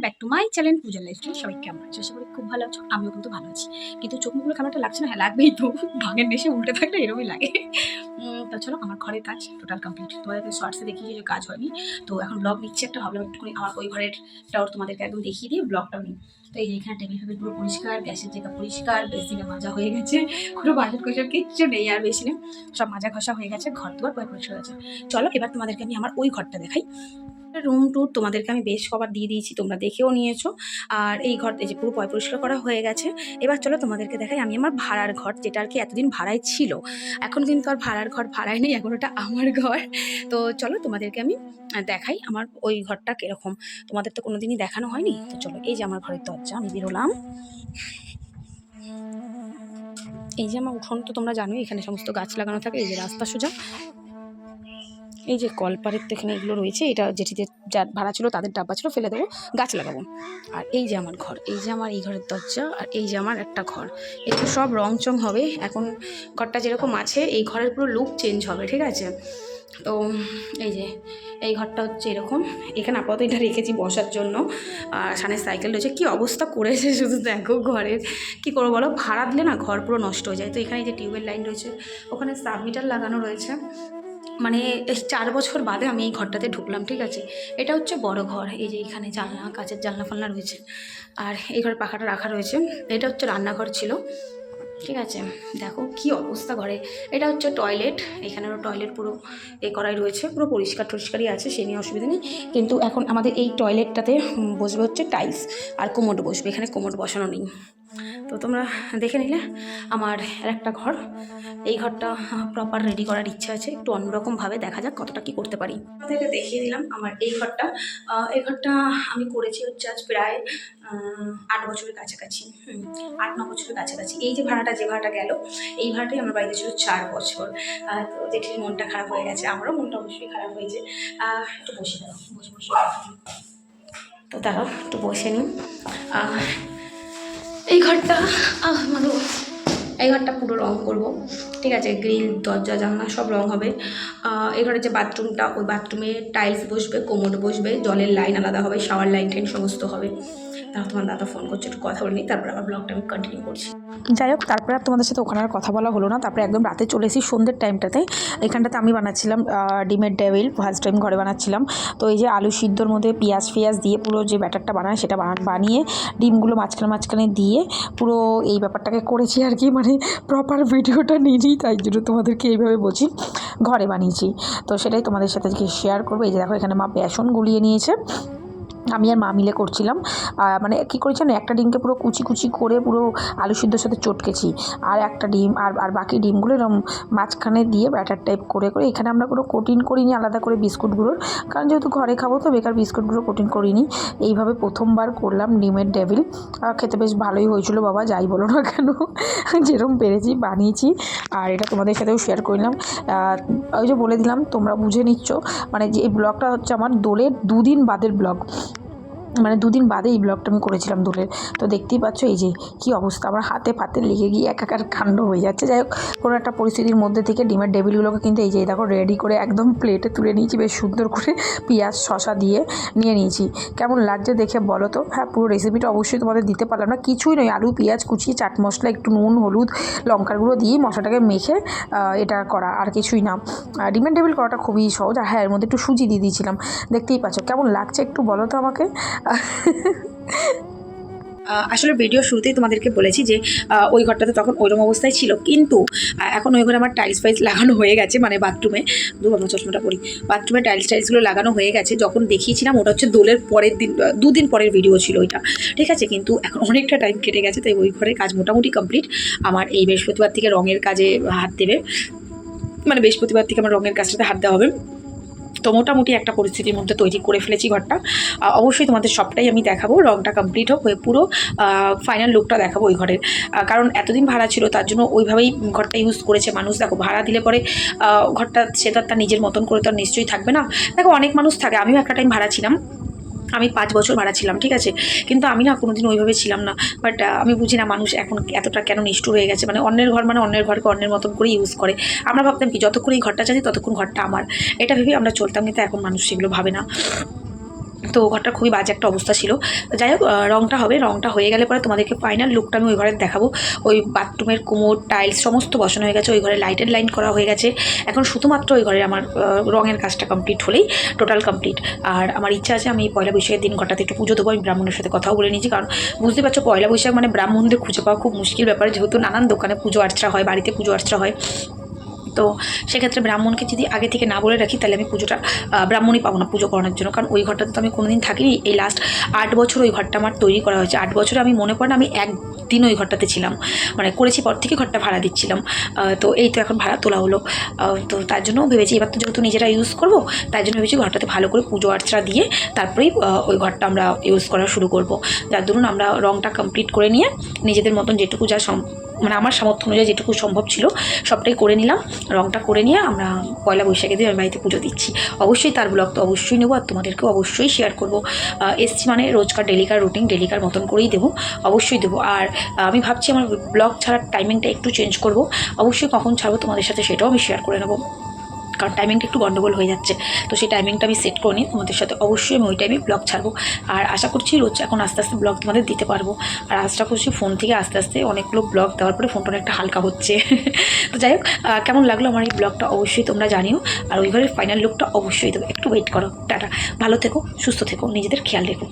Back to my channel Puja lifestyle. সবাই কেমন আছো? আশা করি খুব ভালো আছো। আমিও কিন্তু ভালো আছি। কিন্তু চোখ মুখগুলো কেমন একটা লাগছে না? হ্যাঁ, লাগবেই তো। ভাঙের নেশে উল্টে থাকলে এরকমই লাগে। তো চলো, আমার ঘরের কাজ টোটাল কমপ্লিট। তোমাদেরকে শর্টসে দেখিয়ে যে কাজ হয়নি। তো এখন ব্লগ নিচ্ছি একটা, ভাবলাম একটুখানি আমার ওই ঘরেরটাও তোমাদেরকে একদম দেখিয়ে দিয়ে ব্লগটাও নিই। তো এই যে এখানে টেবিল ফেবিল পুরো পরিষ্কার, গ্যাসের জায়গা পরিষ্কার, বেসিনে মাজা হয়ে গেছে, কোনো বাসন কোসন কিচ্ছু নেই আর বেসিনে। সব মাজা ঘষা হয়ে গেছে, ঘর দুয়ার পরিষ্কার হয়েছে। চলো এবার তোমাদেরকে আমি আমার ওই ঘরটা দেখাই। রুম ট্যুর তোমাদেরকে আমি বেশ কবার দিয়ে দিয়েছি, তোমরা দেখেও নিয়েছো। আর এই ঘর এই যে পুরো পরিষ্কার করা হয়ে গেছে। এবার চলো তোমাদেরকে দেখাই আমি আমার ভাড়ার ঘর, যেটা আর কি এতদিন ভাড়ায় ছিল। এখন কিন্তু আর ভাড়ার ঘর ভাড়ায় নেই, এখন ওটা আমার ঘর। তো চলো তোমাদেরকে আমি দেখাই আমার ওই ঘরটা কিরকম। তোমাদের তো কোনোদিনই দেখানো হয়নি। তো চলো, এই যে আমার ঘরের দরজা, আমি বেরোলাম। এই যে আমার উঠোন তো তোমরা জানোই, এখানে সমস্ত গাছ লাগানো থাকে। এই যে রাস্তা সোজা, এই যে কলপারের তো এখানে এগুলো রয়েছে। এটা যেটিতে যা ভাড়া ছিল তাদের ডাব্বা ছিল, ফেলে দেবো, গাছ লাগাবো। আর এই যে আমার ঘর, এই যে আমার এই ঘরের দরজা, আর এই যে আমার একটা ঘর। একটু সব রং চং হবে এখন। ঘরটা যেরকম আছে এই ঘরের পুরো লুক চেঞ্জ হবে, ঠিক আছে? তো এই যে এই ঘরটা হচ্ছে এরকম। এখানে আপাতত এটা রেখেছি বসার জন্য। আর সামনের সাইকেল রয়েছে। কী অবস্থা করেছে শুধু দেখো ঘরের। কী করবো বলো, ভাড়া দিলে না ঘর পুরো নষ্ট হয়ে যায়। তো এখানে যে টিউবের লাইন রয়েছে, ওখানে সাবমিটার লাগানো রয়েছে। মানে 4 বছর বাদে আমি এই ঘরটাতে ঢুকলাম, ঠিক আছে? এটা হচ্ছে বড় ঘর। এই যে এখানে জানলা, কাচের জানলা ফালনা রয়েছে। আর এই ঘরে পাখাটা রাখা রয়েছে। এটা হচ্ছে রান্নাঘর ছিল, ঠিক আছে? দেখো কি অবস্থা ঘরে। এটা হচ্ছে টয়লেট। এখানেরও টয়লেট পুরো করাই রয়েছে, পুরো পরিষ্কার টরিষ্কারই আছে, সে নিয়ে অসুবিধা নেই। কিন্তু এখন আমাদের এই টয়লেটটাতে বসবে হচ্ছে টাইলস, আর কোমোড বসবে। এখানে কোমোড বসানো নেই। তো তোমরা দেখে নিলে আমার একটা ঘর। এই ঘরটা প্রপার রেডি করার ইচ্ছা আছে, একটু অন্যরকমভাবে দেখা যাক কতটা কী করতে পারি। আপনাদেরকে দেখিয়ে দিলাম আমার এই ঘরটা। এই ঘরটা আমি করেছি হচ্ছে আজ প্রায় 8 বছরের কাছাকাছি। 8-9 বছরের কাছাকাছি। এই যে ভাড়াটা, যে ভাড়াটা গেল, এই ভাড়াটাই আমার বাড়িতে ছিল 4 বছর। তো জেঠির মনটা খারাপ হয়ে গেছে, আমারও মনটা অবশ্যই খারাপ হয়েছে। একটু বসে দাও, বসে বসে। তো দাঁড়াও একটু বসে নিই। এই ঘরটা মানে এই ঘরটা পুরো রং করব, ঠিক আছে? গ্রিল, দরজা, জানলা সব রং হবে। এই ঘরের যে বাথরুমটা, ওই বাথরুমে টাইলস বসবে, কোমোড বসবে, জলের লাইন আলাদা হবে, শাওয়ার লাইন টাইন সমস্ত হবে। তারপর তোমার দাদা ফোন করছে, একটু কথা বলে নিই, তারপর আবার ব্লগটা আমি কন্টিনিউ করছি। যাই হোক, তারপরে আর তোমাদের সাথে ওখানে আর কথা বলা হলো না। তারপরে একদম রাতে চলে এসেছি, সন্ধ্যের টাইমটাতে। এখানটাতে আমি বানাচ্ছিলাম ডিমের ডেভিল, ফার্স্ট টাইম ঘরে বানাচ্ছিলাম। তো এই যে আলু সিদ্ধর মধ্যে পেঁয়াজ ফেয়াজ দিয়ে পুরো যে ব্যাটারটা বানায় সেটা বানিয়ে ডিমগুলো মাঝখানে মাঝখানে দিয়ে পুরো এই ব্যাপারটাকে করেছি আর কি। মানে প্রপার ভিডিওটা নিই, তাই জন্য তোমাদেরকে এইভাবে বলছি। ঘরে বানিয়েছি, তো সেটাই তোমাদের সাথে শেয়ার করবো। এই যে দেখো, এখানে মা বেসন গুলিয়ে নিয়েছে, আমি আর মা মিলে করছিলাম। মানে কী করেছি না, একটা ডিমকে পুরো কুচি কুচি করে পুরো আলু সিদ্ধর সাথে চটকেছি। আর একটা ডিম আর বাকি ডিমগুলো এরকম মাঝখানে দিয়ে ব্যাটার টাইপ করে করে, এখানে আমরা কোনো কোটিং করিনি আলাদা করে বিস্কুটগুলোর, কারণ যেহেতু ঘরে খাবো তো বেকার বিস্কুটগুলো কোটিং করিনি। এইভাবে প্রথমবার করলাম ডিমের ডেভিল। খেতে বেশ ভালোই হয়েছিল বাবা, যাই বলো না কেন। যেরকম পেরেছি বানিয়েছি, আর এটা তোমাদের সাথেও শেয়ার করলাম। ওই যে বলে দিলাম, তোমরা বুঝে নিচ্ছ। মানে যে এই ব্লগটা হচ্ছে আমার দোলের 2 দিন বাদের ব্লগ। মানে 2 দিন বাদে এই ব্লগটা আমি করেছিলাম দোলের। তো দেখতেই পাচ্ছ এই যে কী অবস্থা, আমার হাতে পাতে লেগে গিয়ে একাকার কাণ্ড হয়ে যাচ্ছে। যাই হোক, কোনো একটা পরিস্থিতির মধ্যে থেকে ডিমের ডেভিলগুলোকে কিন্তু এই যে দেখো রেডি করে একদম প্লেটে তুলে নিয়েছি, বেশ সুন্দর করে পেঁয়াজ শসা দিয়ে নিয়ে নিয়েছি। কেমন লাগছে দেখে বলো তো? হ্যাঁ, পুরো রেসিপিটা অবশ্যই তোমাদের দিতে পারলাম না, কিছুই নয়, আলু পেঁয়াজ কুচিয়ে চাট মশলা, একটু নুন হলুদ লঙ্কার গুঁড়ো দিয়ে মশলাটাকে মেখে এটা করা, আর কিছুই না। ডিমের ডেভিল করাটা খুবই সহজ। আর হ্যাঁ, এর মধ্যে একটু সুজি দিয়ে দিয়েছিলাম। দেখতেই পাচ্ছ কেমন লাগছে, একটু বলো তো আমাকে। আসলে ভিডিও শুরুতেই তোমাদেরকে বলেছি যে ওই ঘরটাতে তখন ওইরকম অবস্থায় ছিল, কিন্তু এখন ওই ঘরে আমার টাইলস ফাইলস লাগানো হয়ে গেছে। মানে বাথরুমে, আমার চশমাটা পরি, বাথরুমে টাইলসগুলো লাগানো হয়ে গেছে। যখন দেখিয়েছিলাম ওটা হচ্ছে দোলের পরের দিন, 2 দিন পরের ভিডিও ছিল ওইটা, ঠিক আছে? কিন্তু এখন অনেকটা টাইম কেটে গেছে, তাই ওই ঘরের কাজ মোটামুটি কমপ্লিট। আমার এই বৃহস্পতিবার থেকে রঙের কাজে হাত দেবে, মানে বৃহস্পতিবার থেকে আমার রঙের কাজটাতে হাত দেওয়া হবে। তো মোটামুটি একটা পরিস্থিতির মধ্যে তৈরি করে ফেলেছি ঘরটা। অবশ্যই তোমাদের সবটাই আমি দেখাবো, রংটা কমপ্লিট হোক, হয়ে পুরো ফাইনাল লুকটা দেখাবো ওই ঘরের। কারণ এতদিন ভাড়া ছিল, তার জন্য ওইভাবেই ঘরটা ইউজ করেছে মানুষ। দেখো, ভাড়া দিলে পরে ঘরটা সে তার নিজের মতন করে তো আর নিশ্চয়ই থাকবে না। দেখো, অনেক মানুষ থাকে, আমিও একটা টাইম ভাড়া ছিলাম, আমি 5 বছর ভাড়া ছিলাম, ঠিক আছে? কিন্তু আমি না কোনোদিন ওইভাবে ছিলাম না। বাট আমি বুঝি না মানুষ এখন এতটা কেন নিষ্ঠুর হয়ে গেছে। মানে অন্যের ঘর মানে অন্যের ঘরকে অন্যের মতন করে ইউজ করে। আমরা ভাবতাম কি, যতক্ষণ এই ঘরটা চাচ্ছি ততক্ষণ ঘরটা আমার, এটা ভেবেই আমরা চলতাম। কিন্তু এখন মানুষ সেগুলো ভাবে না। তো ঘরটা খুবই বাজে একটা অবস্থা ছিল। তো যাই হোক, রঙটা হবে, রঙটা হয়ে গেলে পরে তোমাদেরকে ফাইনাল লুকটা আমি ওই ঘরে দেখাবো। ওই বাথরুমের কোমোড টাইলস সমস্ত বসানো হয়ে গেছে, ওই ঘরে লাইটের লাইন করা হয়ে গেছে। এখন শুধুমাত্র ওই ঘরে আমার রঙের কাজটা কমপ্লিট হলেই টোটাল কমপ্লিট। আর আমার ইচ্ছা আছে আমি পয়লা বৈশাখের দিন ঘরটাতে একটু পুজো দেবো। আমি ব্রাহ্মণের সাথে কথাও বলে নিয়েছি, কারণ বুঝতে পারছো পয়লা বৈশাখ মানে ব্রাহ্মণদের খুঁজে পাওয়া খুব মুশকিল ব্যাপার, যেহেতু নানান দোকানে পুজো আর্চা হয়, বাড়িতে পুজো আর্চা হয়। তো সেক্ষেত্রে ব্রাহ্মণকে যদি আগে থেকে না বলে রাখি তাহলে আমি পুজোটা ব্রাহ্মণই পাবো না পুজো করানোর জন্য, কারণ ওই ঘরটাতে তো আমি কোনোদিন থাকিনি। এই লাস্ট 8 বছর ওই ঘরটা আমার তৈরি করা হয়েছে। 8 বছরে আমি মনে পড়ে না আমি একদিন ওই ঘরটাতে ছিলাম, মানে করেছি পর থেকে ঘরটা ভাড়া দিচ্ছিলাম। তো এই তো এখন ভাড়া তোলা হলো। তো তার জন্য ভেবেছি এবার তো যেহেতু নিজেরা ইউজ করবো, তাই জন্য ভেবেছি ঘরটাতে ভালো করে পুজো আর্চা দিয়ে তারপরেই ওই ঘরটা আমরা ইউজ করা শুরু করব। যার দরুন আমরা রঙটা কমপ্লিট করে নিয়ে নিজেদের মতন যেটুকু যা মানে আমার সামর্থ্য অনুযায়ী যেটুকু সম্ভব ছিল সবটাই করে নিলাম। রঙটা করে নিয়ে আমরা পয়লা বৈশাখের দিন আমি বাড়িতে পুজো দিচ্ছি। অবশ্যই তার ব্লগ তো অবশ্যই নেবো, আর তোমাদেরকেও অবশ্যই শেয়ার করবো। এসছি মানে রোজকার ডেলিকার রুটিন ডেলিকার মতন করেই দেবো, অবশ্যই দেবো। আর আমি ভাবছি আমার ব্লগ ছাড়ার টাইমিংটা একটু চেঞ্জ করব। অবশ্যই কখন ছাড়বো তোমাদের সাথে সেটাও আমি শেয়ার করে নেবো, কারণ টাইমিংটা একটু গন্ডগোল হয়ে যাচ্ছে। তো সেই টাইমিংটা আমি সেট করে নিই, তোমাদের সাথে অবশ্যই আমি ওই টাইমে ব্লগ ছাড়বো। আর আশা করছি রোজ এখন আস্তে আস্তে ব্লগ তোমাদের দিতে পারবো। আর আশা করছি ফোন থেকে আস্তে আস্তে অনেকগুলো ব্লগ দেওয়ার পরে ফোনটা অনেকটা হালকা হচ্ছে। তো যাই হোক, কেমন লাগলো আমার এই ব্লগটা অবশ্যই তোমরা জানিও। আর ওই ঘরের ফাইনাল লুকটা অবশ্যই দেবো, একটু ওয়েট করো। টাটা, ভালো থেকো, সুস্থ থেকো, নিজেদের খেয়াল রেখো।